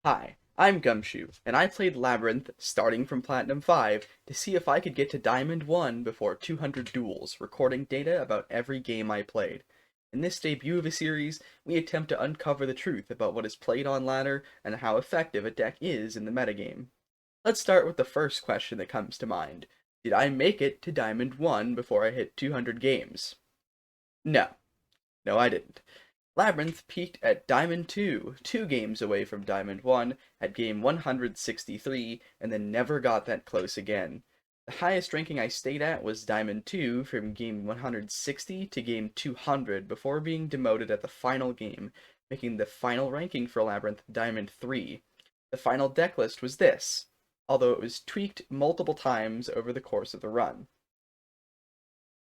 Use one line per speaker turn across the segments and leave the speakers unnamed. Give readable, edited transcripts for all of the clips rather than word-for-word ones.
Hi, I'm Gumshoe, and I played Labyrinth starting from Platinum 5 to see if I could get to Diamond 1 before 200 duels, recording data about every game I played. In this debut of a series, we attempt to uncover the truth about what is played on ladder and how effective a deck is in the metagame. Let's start with the first question that comes to mind. Did I make it to Diamond 1 before I hit 200 games? No. No, I didn't. Labyrinth peaked at Diamond 2, 2 games away from Diamond 1, at game 163, and then never got that close again. The highest ranking I stayed at was Diamond 2 from game 160 to game 200 before being demoted at the final game, making the final ranking for Labyrinth Diamond 3. The final deck list was this, although it was tweaked multiple times over the course of the run.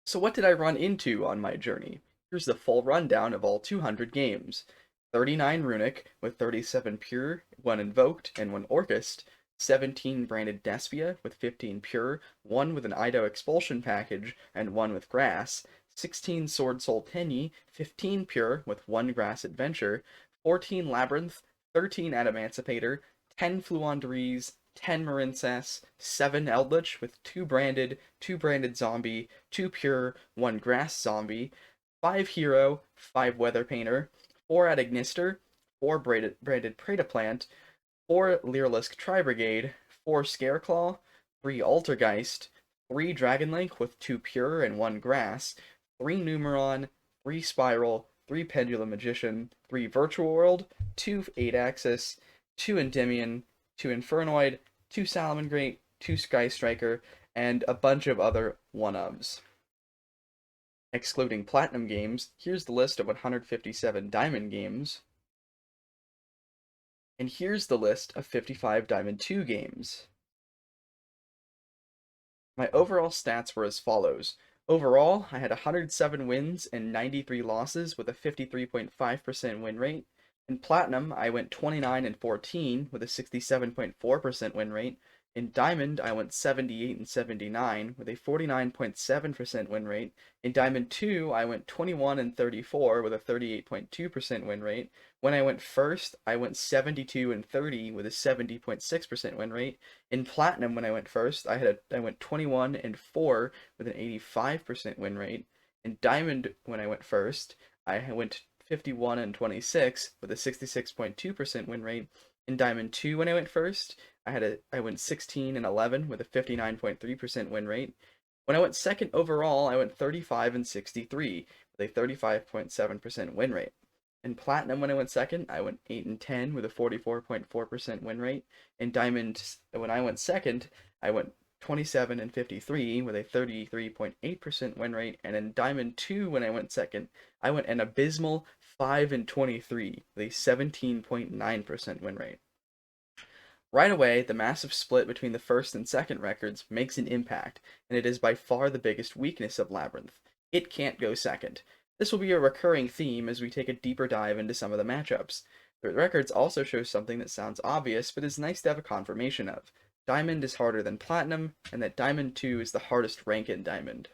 So what did I run into on my journey? Here's the full rundown of all 200 games. 39 Runic with 37 Pure, 1 Invoked, and 1 Orcust. 17 Branded Despia with 15 Pure, 1 with an Ido Expulsion package, and 1 with Grass. 16 Sword Soul Tenyi, 15 Pure with 1 Grass Adventure. 14 Labyrinth, 13 Adamantipator, 10 Fluonderies, 10 Marincess, 7 Eldritch with 2 branded zombie, 2 pure, 1 grass zombie, 5 hero, 5 weather painter, 4 Adagnister, 4 branded Predaplant, 4 Leerlisk Tri-Brigade, 4 Scareclaw, 3 Altergeist, 3 Dragonlink with 2 pure and 1 grass, 3 Numeron, 3 Spiral, 3 Pendulum Magician, 3 Virtual World, 2 8-Axis, 2 Endymion, 2 Infernoid, 2 Salamangreat, 2 Sky Striker, and a bunch of other one-ofs. Excluding Platinum games, here's the list of 157 Diamond games. And here's the list of 55 Diamond 2 games. My overall stats were as follows. Overall, I had 107 wins and 93 losses with a 53.5% win rate. In Platinum, I went 29 and 14 with a 67.4% win rate. In Diamond, I went 78 and 79 with a 49.7% win rate. In Diamond 2, I went 21 and 34 with a 38.2% win rate. When I went first, I went 72 and 30 with a 70.6% win rate. In Platinum, when I went first, I went 21 and 4 with an 85% win rate. In Diamond, when I went first, I went 51 and 26 with a 66.2% win rate. In Diamond 2, when I went first, I went 16 and 11 with a 59.3% win rate. When I went second overall, I went 35 and 63 with a 35.7% win rate. In Platinum, when I went second, I went 8 and 10 with a 44.4% win rate. In Diamond, when I went second, I went 27 and 53 with a 33.8% win rate. And in Diamond 2, when I went second, I went an abysmal 5 and 23 with a 17.9% win rate. Right away, the massive split between the first and second records makes an impact, and it is by far the biggest weakness of Labyrinth. It can't go second. This will be a recurring theme as we take a deeper dive into some of the matchups. The records also show something that sounds obvious, but is nice to have a confirmation of. Diamond is harder than Platinum, and that Diamond 2 is the hardest rank in Diamond.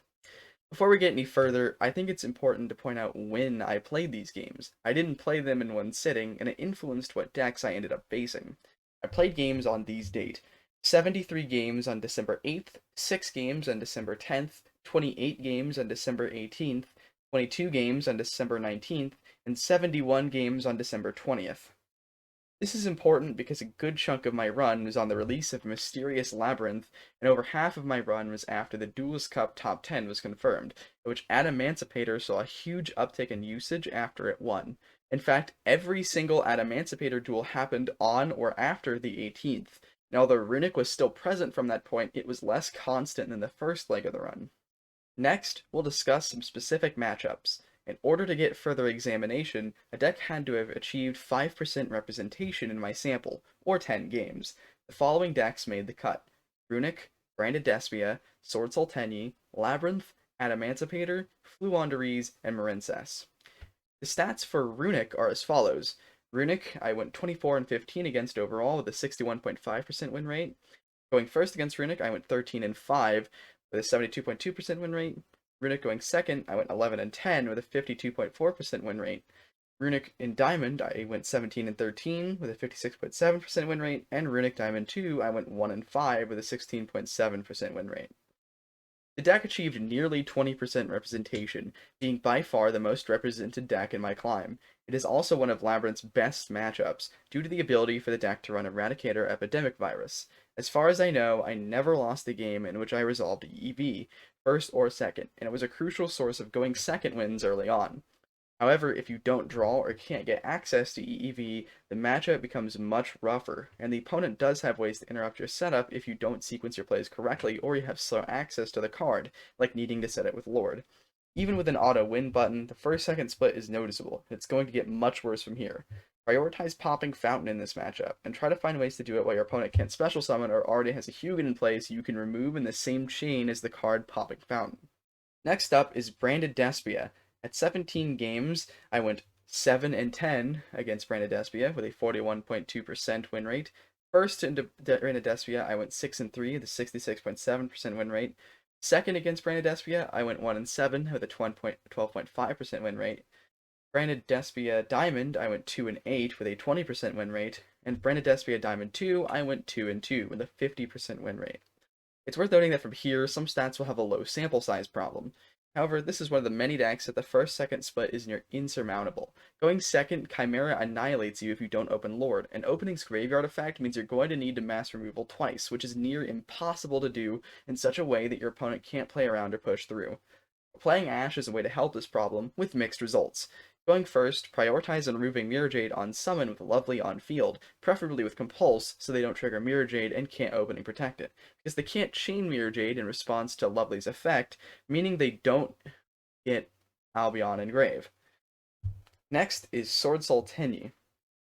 Before we get any further, I think it's important to point out when I played these games. I didn't play them in one sitting, and it influenced what decks I ended up facing. I played games on these dates: 73 games on December 8th, 6 games on December 10th, 28 games on December 18th, 22 games on December 19th, and 71 games on December 20th. This is important because a good chunk of my run was on the release of Mysterious Labyrinth, and over half of my run was after the Duelist Cup top 10 was confirmed, in which Adamantipator saw a huge uptick in usage after it won. In fact, every single Adamantipator duel happened on or after the 18th, and although Runic was still present from that point, it was less constant than the first leg of the run. Next, we'll discuss some specific matchups. In order to get further examination, a deck had to have achieved 5% representation in my sample, or 10 games. The following decks made the cut: Runic, Branded Despia, Sword Soul Tenyi, Labyrinth, Adamantipator, Fluonderies, and Marincess. The stats for Runic are as follows. Runic, I went 24 and 15 against overall with a 61.5% win rate. Going first against Runic, I went 13 and 5 with a 72.2% win rate. Runic going second, I went 11 and 10 with a 52.4% win rate. Runic in Diamond, I went 17 and 13 with a 56.7% win rate, and Runic Diamond 2, I went 1 and 5 with a 16.7% win rate. The deck achieved nearly 20% representation, being by far the most represented deck in my climb. It is also one of Labyrinth's best matchups, due to the ability for the deck to run Eradicator Epidemic Virus. As far as I know, I never lost a game in which I resolved EV, first or second, and it was a crucial source of going second wins early on. However, if you don't draw or can't get access to EEV, the matchup becomes much rougher, and the opponent does have ways to interrupt your setup if you don't sequence your plays correctly or you have slow access to the card, like needing to set it with Lord. Even with an auto win button, the first second split is noticeable, and it's going to get much worse from here. Prioritize popping Fountain in this matchup, and try to find ways to do it while your opponent can't special summon or already has a Hugin in place you can remove in the same chain as the card popping Fountain. Next up is Branded Despia. At 17 games, I went 7 and 10 against Branded Despia with a 41.2% win rate. First into Branded Despia, I went 6 and 3 with a 66.7% win rate. Second against Branded Despia, I went 1 and 7 with a 12.5% win rate. Branded Despia Diamond, I went 2 and 8 with a 20% win rate. And Branded Despia Diamond 2, I went 2 and 2 with a 50% win rate. It's worth noting that from here, some stats will have a low sample size problem. However, this is one of the many decks that the first-second split is near insurmountable. Going second, Chimera annihilates you if you don't open Lord, and opening's Graveyard effect means you're going to need to mass removal twice, which is near impossible to do in such a way that your opponent can't play around or push through. Playing Ash is a way to help this problem, with mixed results. Going first, prioritize on removing Mirror Jade on summon with Lovely on field, preferably with Compulse so they don't trigger Mirror Jade and can't open and protect it, because they can't chain Mirror Jade in response to Lovely's effect, meaning they don't get Albion and Grave. Next is Sword Soul Tenyi.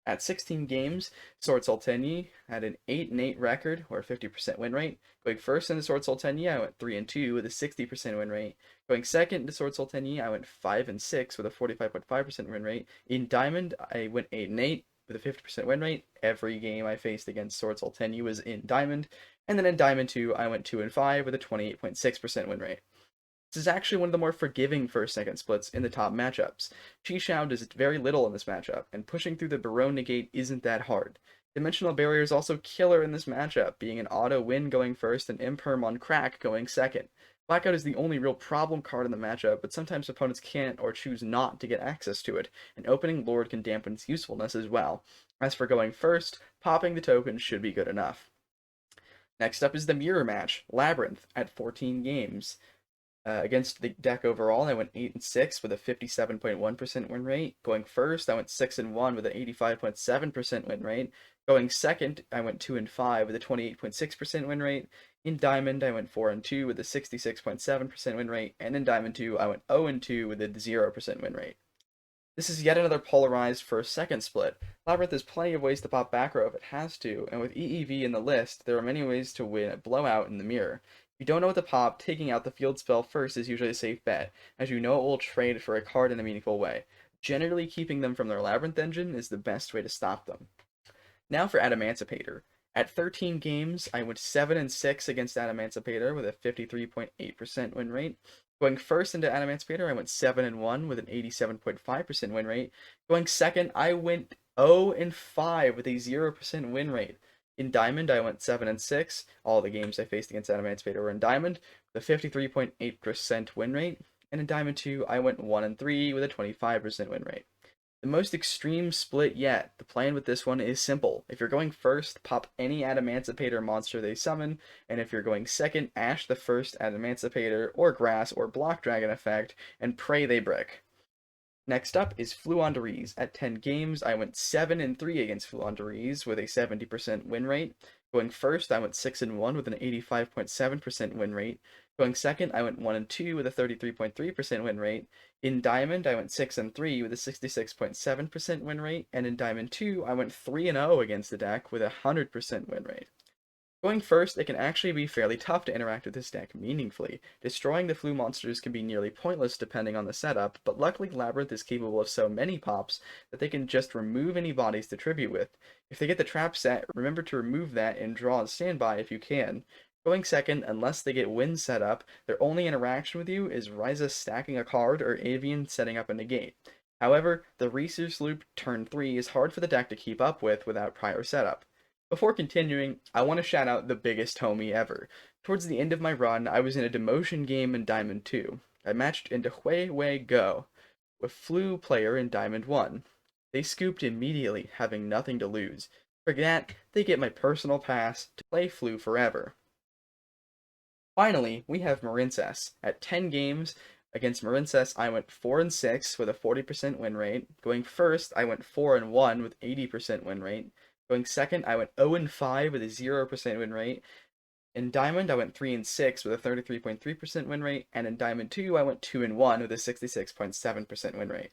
At 16 games, Sword Soul Tenyi had an 8 and 8 record, or a 50% win rate. Going first into Sword Soul Tenyi, I went 3 and 2 with a 60% win rate. Going second into Sword Soul Tenyi, I went 5 and 6 with a 45.5% win rate. In Diamond, I went 8 and 8 with a 50% win rate. Every game I faced against Sword Soul Tenyi was in Diamond. And then in Diamond 2, I went 2 and 5 with a 28.6% win rate. This is actually one of the more forgiving first-second splits in the top matchups. Chi does very little in this matchup, and pushing through the Barone negate isn't that hard. Dimensional Barrier is also killer in this matchup, being an auto win going first and imperm on crack going second. Blackout is the only real problem card in the matchup, but sometimes opponents can't or choose not to get access to it, and opening Lord can dampen its usefulness as well. As for going first, popping the token should be good enough. Next up is the mirror match, Labrynth, at 14 games. Against the deck overall, I went 8 and 6 with a 57.1% win rate. Going first, I went 6 and 1 with an 85.7% win rate. Going second, I went 2 and 5 with a 28.6% win rate. In Diamond, I went 4 and 2 with a 66.7% win rate, and in Diamond 2, I went 0 and 2 with a 0% win rate. This is yet another polarized first-second split. Labyrinth has plenty of ways to pop back row if it has to, and with EEV in the list, there are many ways to win a blowout in the mirror. If you don't know what to pop, taking out the field spell first is usually a safe bet, as you know it will trade for a card in a meaningful way. Generally, keeping them from their Labyrinth engine is the best way to stop them. Now for Adamancipator. At 13 games, I went 7 and 6 against Adamancipator with a 53.8% win rate. Going first into Adamancipator, I went 7 and 1 with an 87.5% win rate. Going second, I went 0 and 5 with a 0% win rate. In Diamond, I went 7 and 6. All the games I faced against Adamancipator were in Diamond with a 53.8% win rate. And in Diamond 2, I went 1 and 3 with a 25% win rate. The most extreme split yet. The plan with this one is simple. If you're going first, pop any Adamancipator monster they summon, and if you're going second, Ash the first Adamancipator, or Grass, or Block Dragon effect, and pray they brick. Next up is Fluandereeze. At 10 games, I went 7 and 3 against Fluandereeze with a 70% win rate. Going first, I went 6 and 1 with an 85.7% win rate. Going second, I went 1 and 2 with a 33.3% win rate. In Diamond, I went 6 and 3 with a 66.7% win rate, and in Diamond 2, I went 3 and 0 against the deck with a 100% win rate. Going first, it can actually be fairly tough to interact with this deck meaningfully. Destroying the Flu monsters can be nearly pointless depending on the setup, but luckily Labyrinth is capable of so many pops that they can just remove any bodies to tribute with. If they get the trap set, remember to remove that and draw and standby if you can. Going second, unless they get Wind set up, their only interaction with you is Ryza stacking a card or Avian setting up a negate. However, the resource loop turn 3 is hard for the deck to keep up with without prior setup. Before continuing, I want to shout out the biggest homie ever. Towards the end of my run, I was in a demotion game in Diamond 2. I matched into Hui Wei Go, with Flu player in Diamond 1. They scooped immediately, having nothing to lose. For that, they get my personal pass to play Flu forever. Finally, we have Marincess. At 10 games against Marincess, I went 4-6 with a 40% win rate. Going first, I went 4-1 with 80% win rate. Going second, I went 0-5 with a 0% win rate. In Diamond, I went 3-6 with a 33.3% win rate, and in Diamond 2, I went 2-1 with a 66.7% win rate.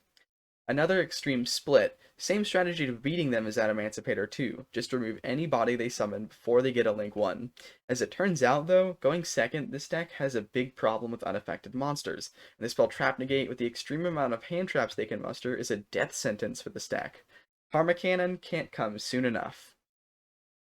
Another extreme split. Same strategy to beating them as that Emancipator 2. Just remove any body they summon before they get a Link 1. As it turns out though, going second, this deck has a big problem with unaffected monsters. And the spell Trap Negate with the extreme amount of hand traps they can muster is a death sentence for this deck. Karma Cannon can't come soon enough.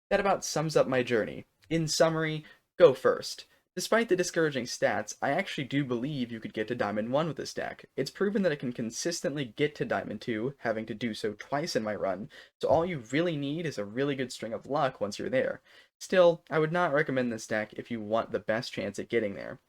That about sums up my journey. In summary, go first. Despite the discouraging stats, I actually do believe you could get to Diamond 1 with this deck. It's proven that it can consistently get to Diamond 2, having to do so twice in my run, so all you really need is a really good string of luck once you're there. Still, I would not recommend this deck if you want the best chance at getting there.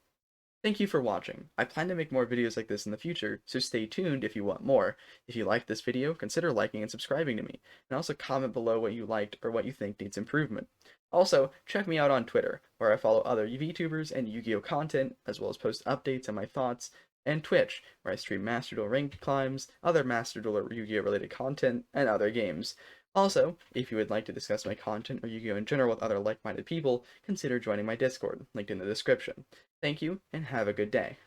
Thank you for watching. I plan to make more videos like this in the future, so stay tuned if you want more. If you liked this video, consider liking and subscribing to me, and also comment below what you liked or what you think needs improvement. Also, check me out on Twitter, where I follow other VTubers and Yu-Gi-Oh content, as well as post updates and my thoughts, and Twitch, where I stream Master Duel rank climbs, other Master Duel or Yu-Gi-Oh related content, and other games. Also, if you would like to discuss my content or Yu-Gi-Oh in general with other like-minded people, consider joining my Discord, linked in the description. Thank you, and have a good day.